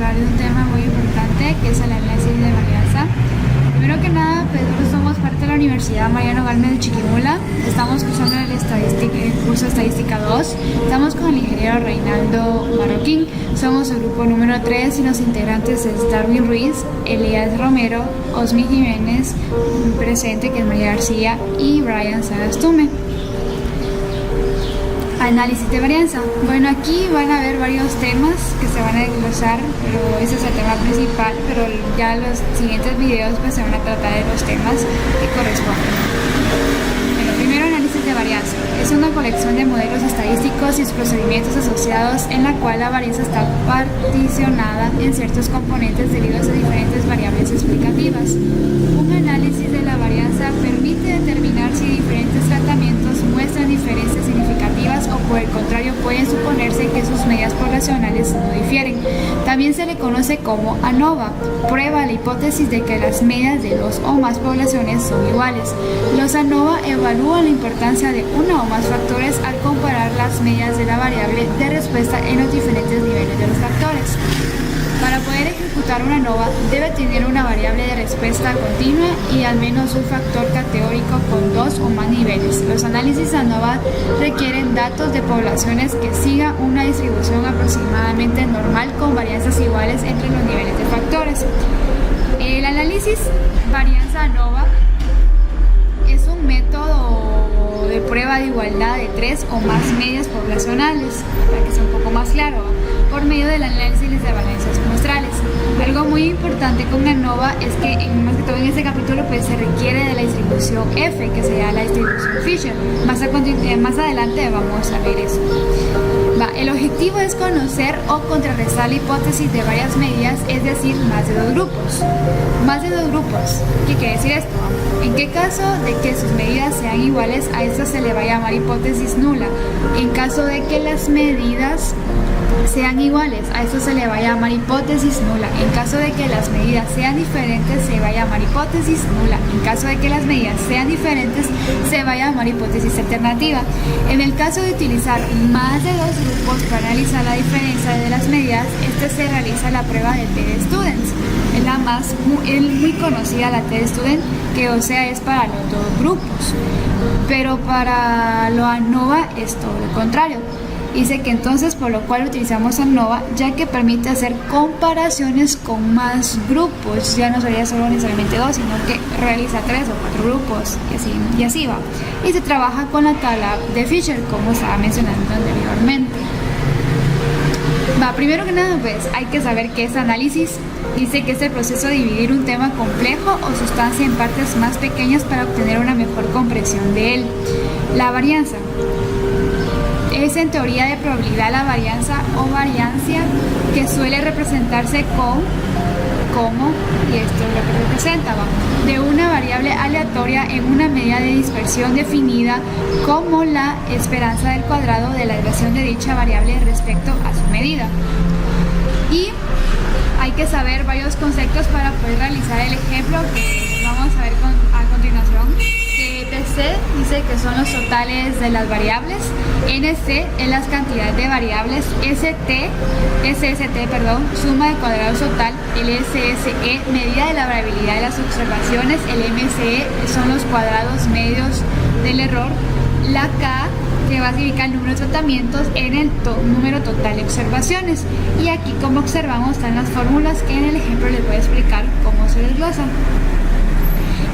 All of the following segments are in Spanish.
hablar de un tema muy importante que es el análisis de varianza. Primero que nada, pues nosotros somos parte de la Universidad Mariano Galme de Chiquimula. Estamos cursando el curso de Estadística 2. Estamos con el ingeniero Reinaldo Marroquín. Somos el grupo número 3 y los integrantes es Darwin Ruiz, Elías Romero, Osmi Jiménez, presente que es María García, y Brian Sagastume. Análisis de varianza. Bueno, aquí van a haber varios temas que se van a desglosar, pero ese es el tema principal, pero ya los siguientes videos pues se van a tratar de los temas que corresponden. Bueno, primero, análisis de varianza. Es una colección de modelos estadísticos y sus procedimientos asociados en la cual la varianza está particionada en ciertos componentes derivados de diferentes variables explicativas. Un análisis de la varianza permite determinar si diferentes tratamientos muestran diferencias significativas o por el contrario pueden suponerse que sus medidas poblacionales no difieren. También se le conoce como ANOVA, prueba la hipótesis de que las medias de dos o más poblaciones son iguales. Los ANOVA evalúan la importancia de uno o más factores al comparar las medidas de la variable de respuesta en los diferentes niveles de los factores. Para poder ejecutar una ANOVA debe tener una variable de respuesta continua y al menos un factor categórico con dos o más niveles. Los análisis ANOVA requieren datos de poblaciones que sigan una distribución aproximadamente normal con varianzas iguales entre los niveles de factores. El análisis varianza ANOVA es un método de prueba de igualdad de tres o más medias poblacionales, para que sea un poco más claro, por medio del análisis de varianzas muestrales. Algo muy importante con ANOVA es que, más que todo en este capítulo, pues se requiere de la distribución F, que sería la distribución Fisher. Más adelante vamos a ver eso. El objetivo es conocer o contrarrestar la hipótesis de varias medidas, es decir, más de dos grupos. Más de dos grupos. ¿Qué quiere decir esto? En qué caso de que sus medidas sean iguales, a esto se le va a llamar hipótesis nula. En caso de que las medidas sean iguales, a esto se le va a llamar hipótesis nula. En caso de que las medidas sean diferentes, se va a llamar hipótesis nula. En caso de que las medidas sean diferentes, se va a llamar hipótesis alternativa. En el caso de utilizar más de dos grupos para analizar la diferencia de las medidas, se realiza la prueba de T-Students. Es muy conocida la T-Student, que o sea es para los dos grupos, pero para lo ANOVA es todo lo contrario. Dice que entonces por lo cual utilizamos ANOVA, ya que permite hacer comparaciones con más grupos, ya no sería solo necesariamente dos, sino que realiza 3 o 4 grupos y así va. Y se trabaja con la tabla de Fisher, como estaba mencionando anteriormente. Primero que nada, pues hay que saber qué es análisis. Dice que es el proceso de dividir un tema complejo o sustancia en partes más pequeñas para obtener una mejor comprensión de él. La varianza es en teoría de probabilidad la varianza o variancia que suele representarse como, y esto es lo que representa, de una variable aleatoria en una medida de dispersión definida como la esperanza del cuadrado de la relación de dicha variable respecto a su medida. Y hay que saber varios conceptos para poder realizar el ejemplo que vamos a ver a continuación. TC dice que son los totales de las variables, NC es las cantidades de variables, SST, suma de cuadrados total, el SSE, medida de la variabilidad de las observaciones, el MCE son los cuadrados medios del error, la K que va a significar el número de tratamientos en el número total de observaciones. Y aquí, como observamos, están las fórmulas que en el ejemplo les voy a explicar cómo se desglosan.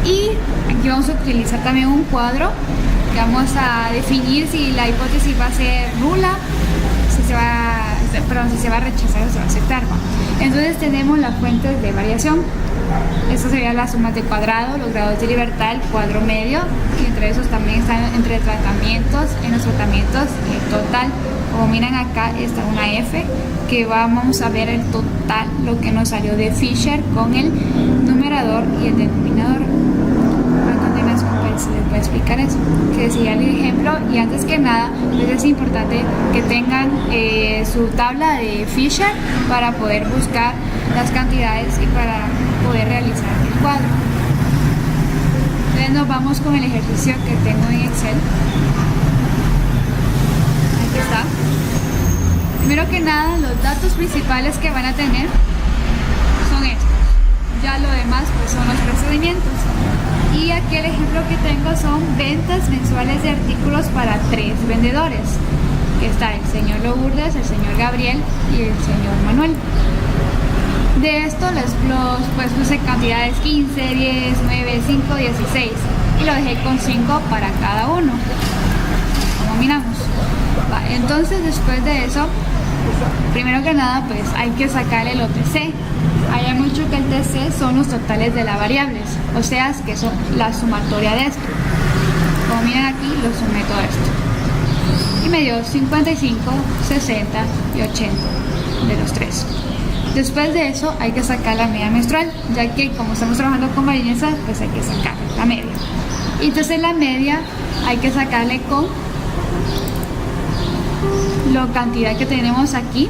Y aquí vamos a utilizar también un cuadro que vamos a definir si la hipótesis va a ser nula, si se va a rechazar o se va a aceptar. Entonces tenemos las fuentes de variación. Esto sería las sumas de cuadrado, los grados de libertad, el cuadro medio, y entre esos también están entre tratamientos, en los tratamientos y el total. Como miran acá está una F, que vamos a ver el total, lo que nos salió de Fisher con el numerador y el denominador. A continuación pues les voy a explicar eso, que decía el ejemplo, y antes que nada pues es importante que tengan su tabla de Fisher para poder buscar las cantidades y para poder realizar el cuadro. Entonces nos vamos con el ejercicio que tengo en Excel. Aquí está. Primero que nada, los datos principales que van a tener son estos. Ya lo demás pues son los procedimientos. Y aquí el ejemplo que tengo son ventas mensuales de artículos para 3 vendedores. Que está el señor Lourdes, el señor Gabriel y el señor Manuel. De esto pues puse cantidades 15, 10, 9, 5, 16 y lo dejé con 5 para cada uno, como miramos. Entonces después de eso, primero que nada pues hay que sacar el OTC. Hay mucho que el TC son los totales de las variables, o sea que son la sumatoria de esto. Como miran aquí, lo sumé todo esto y me dio 55, 60 y 80 de los 3. Después de eso hay que sacar la media menstrual, ya que como estamos trabajando con varianza, pues hay que sacar la media. Y entonces la media hay que sacarle con la cantidad que tenemos aquí,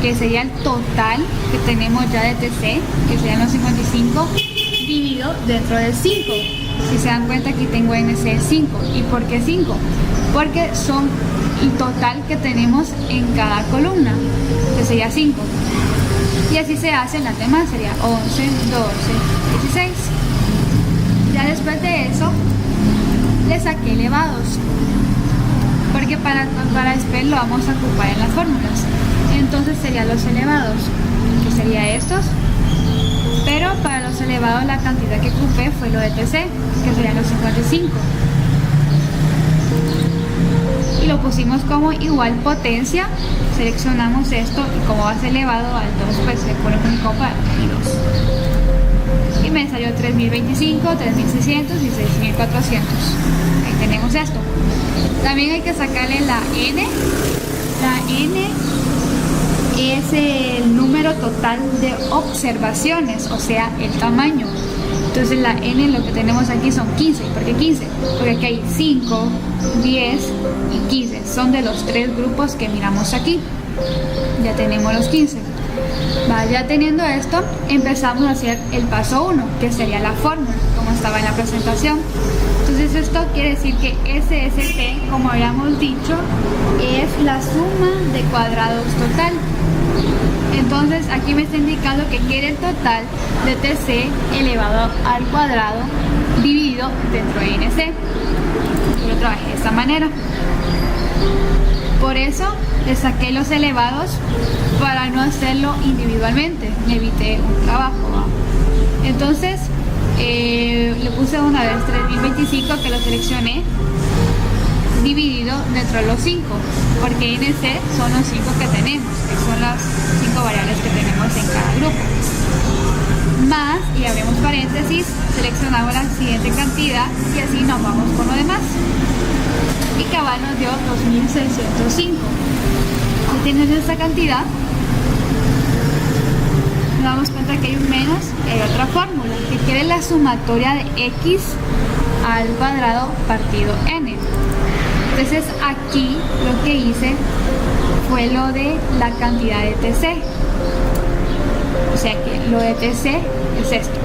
que sería el total que tenemos ya de TC, que serían los 55, dividido dentro del 5. Si se dan cuenta, aquí tengo NC 5. ¿Y por qué 5? Porque son el total que tenemos en cada columna, que sería 5. Y así se hacen las demás, sería 11, 12, 16. Ya después de eso, le saqué elevados, porque para después lo vamos a ocupar en las fórmulas. Entonces serían los elevados, que sería estos, pero para los elevados la cantidad que ocupé fue lo de TC, que serían los 55. Y lo pusimos como igual potencia, seleccionamos esto y como va a ser elevado al 2 pues se pone con copa y 2. Y me salió 3025, 3600 y 6400. Ahí tenemos esto. También hay que sacarle la N. La N es el número total de observaciones, o sea, el tamaño. Entonces la N lo que tenemos aquí son 15. ¿Por qué 15? Porque aquí hay 5, 10 y 15. Son de los 3 grupos que miramos aquí. Ya tenemos los 15. Ya teniendo esto, empezamos a hacer el paso 1, que sería la fórmula, como estaba en la presentación. Entonces esto quiere decir que SST, como habíamos dicho, es la suma de cuadrados total. Entonces aquí me está indicando que quiere el total de TC elevado al cuadrado dividido dentro de NC. Yo lo trabajé de esta manera. Por eso le saqué los elevados para no hacerlo individualmente. Me evité un trabajo, ¿no? Entonces le puse una vez 3025, que lo seleccioné, dividido dentro de los 5, porque NC son los 5 que tenemos, que son las 5 variables que tenemos en cada grupo. Más, y abrimos paréntesis, seleccionamos la siguiente cantidad y así nos vamos con lo demás. Y cabal nos dio 2605. Si tienes esta cantidad, nos damos cuenta que hay un menos y hay otra fórmula, que quiere la sumatoria de x al cuadrado partido n. Entonces aquí lo que hice fue lo de la cantidad de TC. O sea que lo de TC es esto.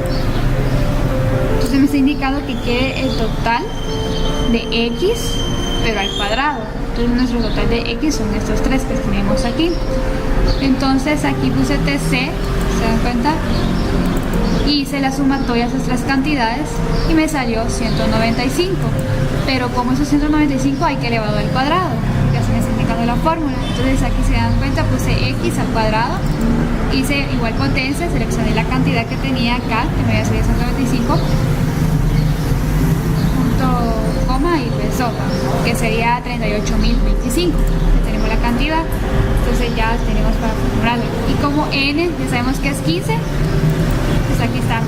Entonces me está indicando que quiere el total de x, pero al cuadrado. Entonces nuestro total de x son estos 3 que tenemos aquí. Entonces aquí puse TC, ¿se dan cuenta? Hice la sumatoria de esas 3 cantidades y me salió 195. Pero como esos 195 hay que elevarlo al cuadrado, porque así me está indicando la fórmula. Entonces aquí se dan cuenta, puse x al cuadrado, hice igual potencia, seleccioné la cantidad que tenía acá, que me había salido 195, punto, coma y peso, que sería 38.025. Ya tenemos la cantidad, entonces ya tenemos para formularlo. Y como n ya sabemos que es 15, pues aquí está.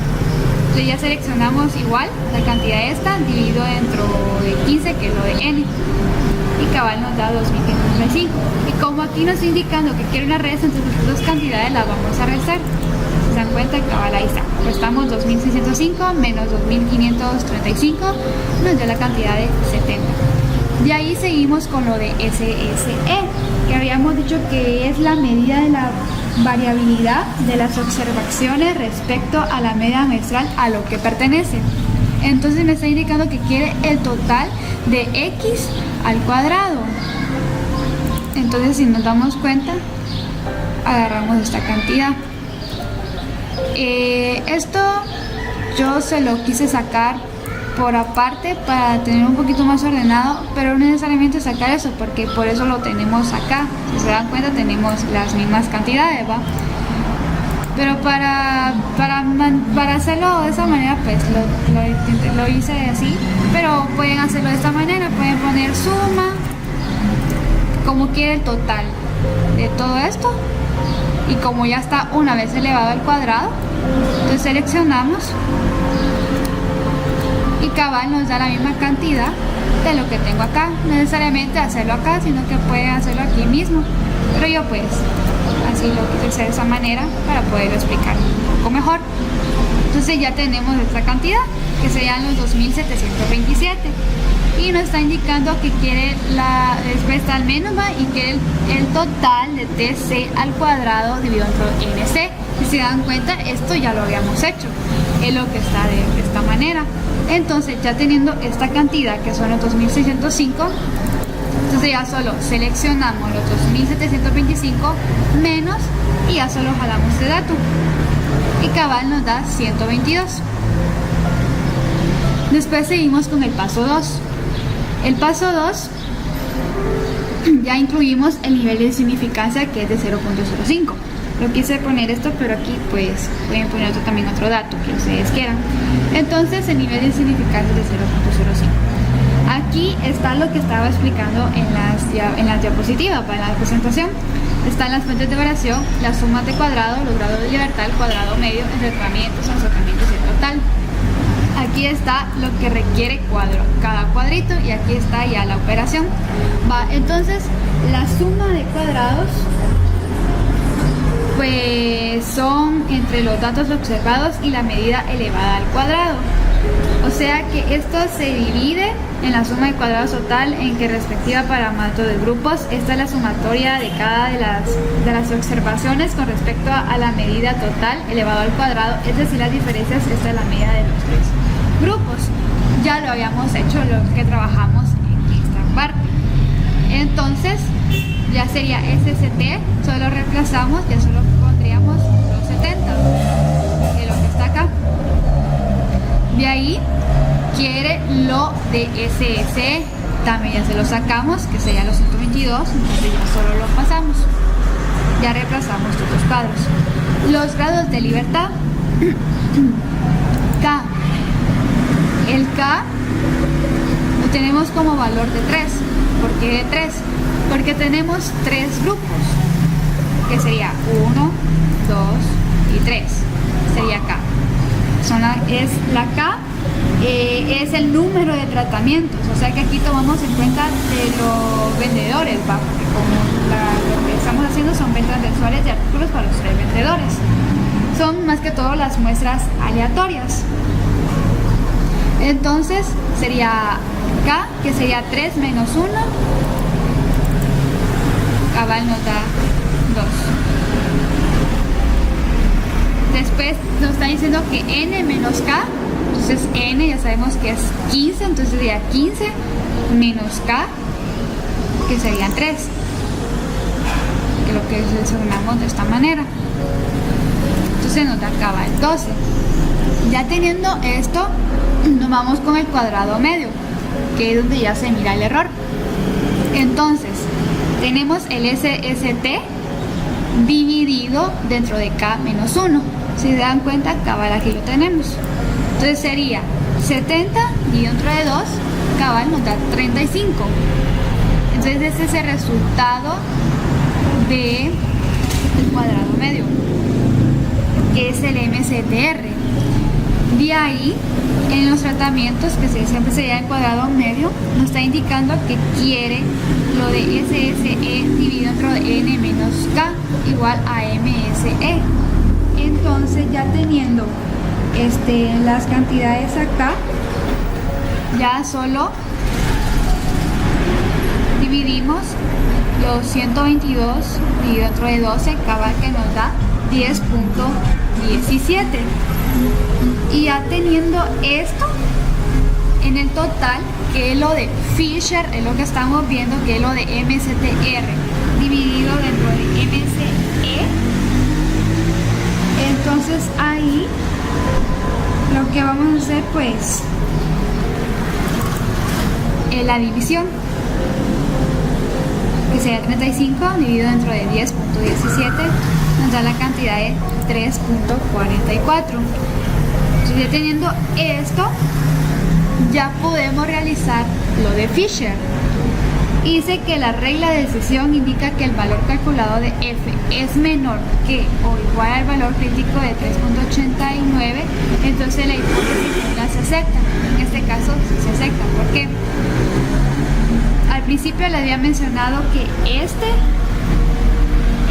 Entonces ya seleccionamos igual la cantidad esta dividido dentro de 15, que es lo de n, y cabal nos da 2.535. Y como aquí nos está indicando que quiere una resta, entonces las dos cantidades las vamos a restar. ¿Se dan cuenta? Cabal, ahí está. Restamos 2.605 menos 2.535, nos da la cantidad de 70. De ahí seguimos con lo de SSE, que habíamos dicho que es la medida de la variabilidad de las observaciones respecto a la media menstrual a lo que pertenece. Entonces me está indicando que quiere el total de x al cuadrado. Entonces, si nos damos cuenta, agarramos esta cantidad. Esto yo se lo quise sacar por aparte para tener un poquito más ordenado, pero no necesariamente sacar eso, porque por eso lo tenemos acá. Si se dan cuenta, tenemos las mismas cantidades, ¿va? Pero para hacerlo de esa manera, pues lo hice así, pero pueden hacerlo de esta manera. Pueden poner suma, como quiere el total de todo esto, y como ya está una vez elevado al cuadrado, entonces seleccionamos y cabal nos da la misma cantidad de lo que tengo acá. No necesariamente hacerlo acá, sino que pueden hacerlo aquí mismo, pero yo pues así lo quise hacer de esa manera para poderlo explicar un poco mejor. Entonces ya tenemos esta cantidad, que serían los 2727, y nos está indicando que quiere después está el menos, ¿va? Y quiere el total de TC al cuadrado dividido entre NC. Si se dan cuenta, esto ya lo habíamos hecho, es lo que está de esta manera. Entonces, ya teniendo esta cantidad, que son los 2605, entonces ya solo seleccionamos los 2725 menos, y ya solo jalamos este dato, y cabal nos da 122. Después seguimos con el paso 2. El paso 2, ya incluimos el nivel de significancia, que es de 0.05. Lo quise poner esto, pero aquí pues pueden poner también otro dato que ustedes quieran. Entonces el nivel de significancia es de 0.05. Aquí está lo que estaba explicando en las diapositivas para la presentación. Están las fuentes de variación, las sumas de cuadrado, los grados de libertad, el cuadrado medio, encerramientos, encerramientos y el total. Aquí está lo que requiere cada cuadrito, y aquí está ya la operación. Entonces la suma de cuadrados pues son entre los datos observados y la medida elevada al cuadrado. O sea que esto se divide en la suma de cuadrados total, en que respectiva para manto de grupos. Esta es la sumatoria de cada de las observaciones con respecto a la medida total elevado al cuadrado, es decir, las diferencias. Esta es la medida de los tres grupos. Ya lo habíamos hecho, lo que trabajamos en esta parte. Entonces ya sería SST, solo reemplazamos, ya solo pondríamos los 70, que es lo que está acá. De ahí quiere lo de SSE, también ya se lo sacamos, que sería los 122, entonces ya solo lo pasamos. Ya reemplazamos estos cuadros. Los grados de libertad, K. El K lo tenemos como valor de 3. ¿Por qué de 3? Porque tenemos 3 grupos, que sería 1, 2 y 3. Sería K. La K es el número de tratamientos, o sea que aquí tomamos en cuenta de los vendedores, ¿va? Porque como lo que estamos haciendo son ventas mensuales de artículos para los 3 vendedores. Son más que todo las muestras aleatorias. Entonces sería K, que sería 3 menos 1, cabal nos da 2. Después nos está diciendo que N menos K, entonces N ya sabemos que es 15, entonces sería 15 menos K, que serían 3, que lo que seleccionamos de esta manera. Entonces nos da cabal 12. Ya teniendo esto, nos vamos con el cuadrado medio, que es donde ya se mira el error. Entonces tenemos el SST dividido dentro de K menos 1. Si se dan cuenta, cabal aquí lo tenemos. Entonces sería 70 dividido entre 2, cabal nos da 35. Entonces este es el resultado del cuadrado medio, que es el MCTR. De ahí, en los tratamientos, que siempre sería el cuadrado medio, nos está indicando que quiere lo de SSE dividido entre N menos K igual a MSE. Entonces, ya teniendo las cantidades acá, ya solo dividimos los 122 dividido entre 12, cabal, que nos da 10.17. Y ya teniendo esto en el total, que es lo de Fisher, es lo que estamos viendo, que es lo de MCTR dividido dentro de MCE. Entonces ahí lo que vamos a hacer pues es la división, que sería 35 dividido dentro de 10.17, nos da la cantidad de 3.44. Entonces, ya teniendo esto, ya podemos realizar lo de Fisher. Dice que la regla de decisión indica que el valor calculado de F es menor que o igual al valor crítico de 3.89, entonces la hipótesis no se acepta. En este caso sí se acepta. ¿Por qué? Al principio les había mencionado que este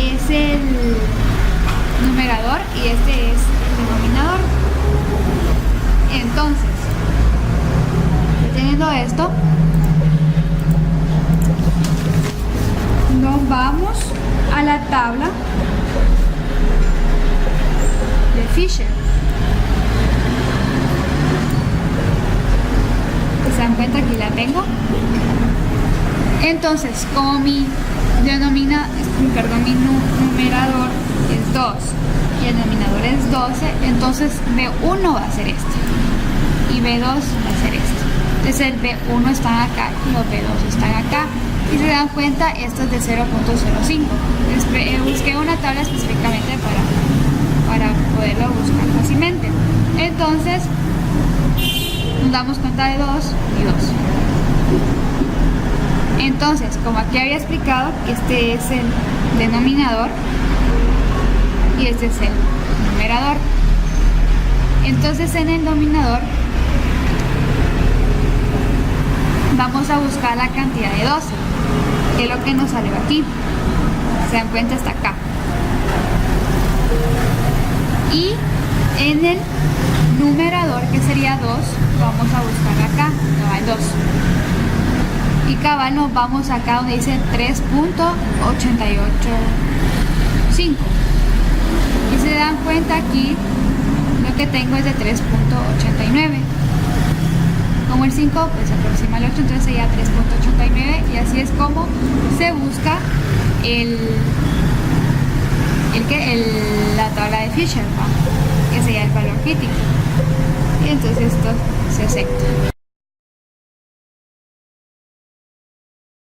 es el numerador y este es el denominador. Entonces, teniendo esto, nos vamos a la tabla de Fisher. ¿Se dan cuenta? Aquí la tengo. Entonces, como mi numerador es 2 y el denominador es 12, entonces B1 va a ser este y B2 va a ser este. Entonces el B1 está acá y los B2 están acá. Y se dan cuenta, esto es de 0.05. Busqué una tabla específicamente para poderlo buscar fácilmente. Entonces, nos damos cuenta de 2 y 2. Entonces, como aquí había explicado que este es el denominador y este es el numerador. Entonces, en el denominador vamos a buscar la cantidad de 12, que es lo que nos salió aquí. Se dan cuenta, hasta acá. Y en el numerador, que sería 2, vamos a buscar acá, cabal 2. Y cabal nos vamos acá donde dice 3.885. Y se dan cuenta, aquí lo que tengo es de 3.89. Como el 5 pues se aproxima al 8, entonces sería 3.89, y así es como se busca la tabla de Fisher, ¿no? Que sería el valor crítico. Y entonces esto se acepta.